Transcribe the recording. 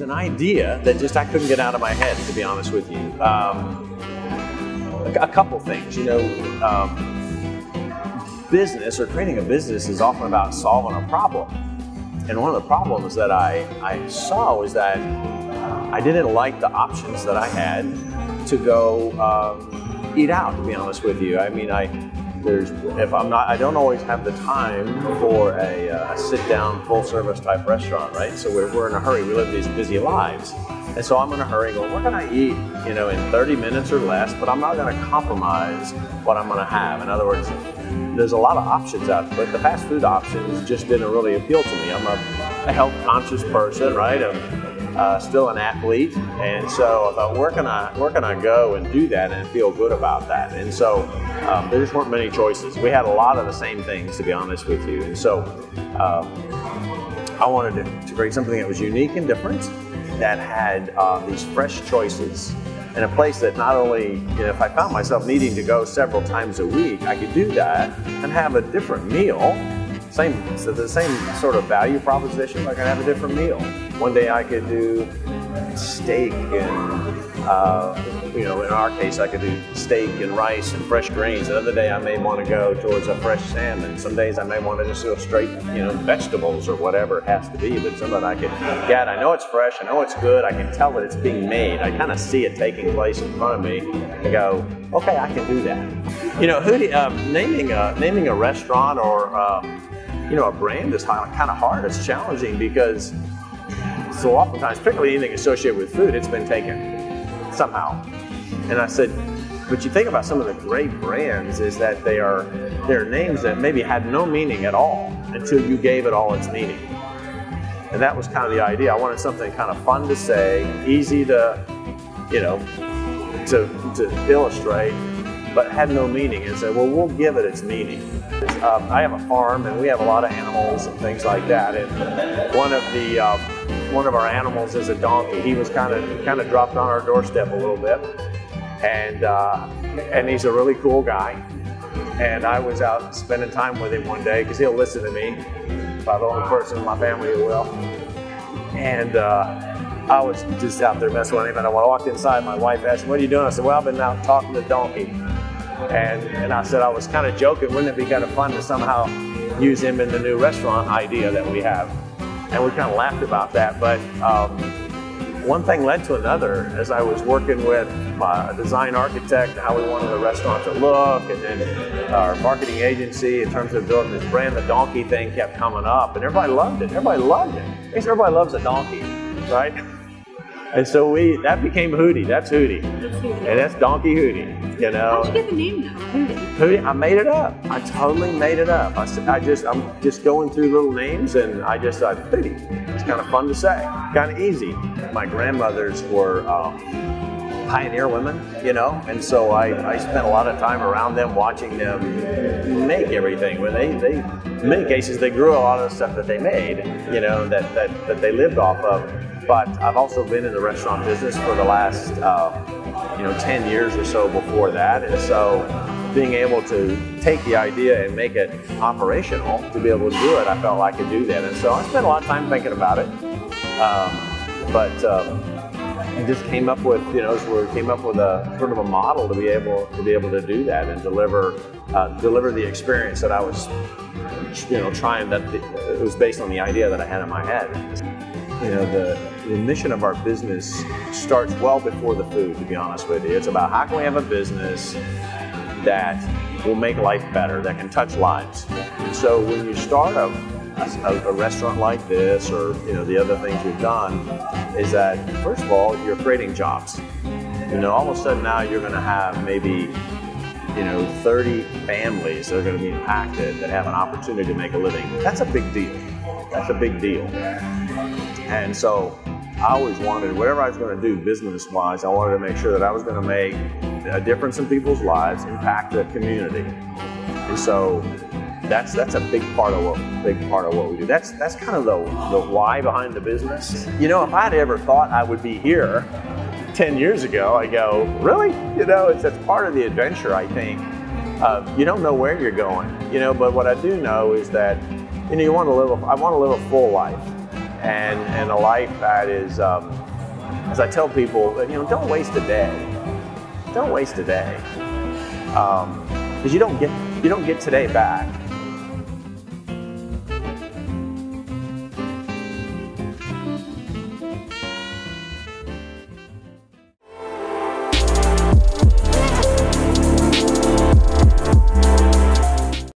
was an idea that just I couldn't get out of my head, to be honest with you. A couple things, you know, business or creating a business is often about solving a problem. And one of the problems that I saw was that I didn't like the options that I had to go eat out, to be honest with you. I mean, I don't always have the time for a sit-down, full-service type restaurant, right? So we're in a hurry. We live these busy lives. And so I'm in a hurry going, what can I eat, you know, in 30 minutes or less, but I'm not going to compromise what I'm going to have. In other words, there's a lot of options out there, but the fast food options just didn't really appeal to me. I'm a health-conscious person, right? I'm still an athlete, and so I thought, where can I go and do that and feel good about that? And so there just weren't many choices. We had a lot of the same things, to be honest with you. And so I wanted to create something that was unique and different, that had these fresh choices, in a place that not only, you know, if I found myself needing to go several times a week, I could do that and have a different meal. So the same sort of value proposition, I could have a different meal. One day I could do steak and, you know, in our case, I could do steak and rice and fresh greens. Another day I may want to go towards a fresh salmon. Some days I may want to just go straight, you know, vegetables or whatever it has to be. But something I can get, I know it's fresh, I know it's good, I can tell that it's being made. I kind of see it taking place in front of me. I go, okay, I can do that. You know, Huti, naming a restaurant or you know, a brand is kind of hard. It's challenging because so oftentimes, particularly anything associated with food, it's been taken somehow. And I said, but you think about some of the great brands is that they're names that maybe had no meaning at all until you gave it all its meaning. And that was kind of the idea. I wanted something kind of fun to say, easy to, you know, to illustrate, but had no meaning. And said, well, we'll give it its meaning. I have a farm and we have a lot of animals and things like that. And one of our animals is a donkey. He was kind of dropped on our doorstep a little bit, and he's a really cool guy. And I was out spending time with him one day because he'll listen to me. About the only person in my family who will. And I was just out there messing with him. And when I walked inside, my wife asked me, "What are you doing?" I said, "Well, I've been out talking to the donkey." And I said I was kind of joking, wouldn't it be kind of fun to somehow use him in the new restaurant idea that we have? And we kind of laughed about that, but one thing led to another as I was working with a design architect, how we wanted the restaurant to look, and then our marketing agency in terms of building this brand. The donkey thing kept coming up, and everybody loved it. Everybody loved it. I guess everybody loves a donkey, right? And so that became Huti. That's Huti. And that's Donkey Huti, you know. How'd you get the name though, Huti? Huti, I made it up. I totally made it up. I'm just going through little names, and I just thought, Huti. It's kind of fun to say, kind of easy. My grandmothers were pioneer women, you know, and so I spent a lot of time around them watching them make everything. When they in many cases, they grew a lot of the stuff that they made, you know, that they lived off of. But I've also been in the restaurant business for the last, you know, 10 years or so before that. And so being able to take the idea and make it operational, to be able to do it, I felt like I could do that. And so I spent a lot of time thinking about it. And just came up with, you know, came up with a sort of a model to be able to do that and deliver the experience that I was, you know, it was based on the idea that I had in my head. You know, the mission of our business starts well before the food, to be honest with you. It's about how can we have a business that will make life better, that can touch lives. And so when you start a restaurant like this, or, you know, the other things we've done, is that, first of all, you're creating jobs. You know, all of a sudden now you're going to have maybe, you know, 30 families that are going to be impacted that have an opportunity to make a living. That's a big deal. That's a big deal. And so I always wanted, whatever I was going to do business-wise, I wanted to make sure that I was going to make a difference in people's lives, impact the community. And so that's a big part of what we do. That's kind of the why behind the business. You know, if I'd ever thought I would be here 10 years ago, I go, really? You know, that's part of the adventure, I think. You don't know where you're going, you know, but what I do know is that, you know, I want to live a full life. and a life that is, as I tell people, don't waste a day. Don't waste a day, because you don't get today back.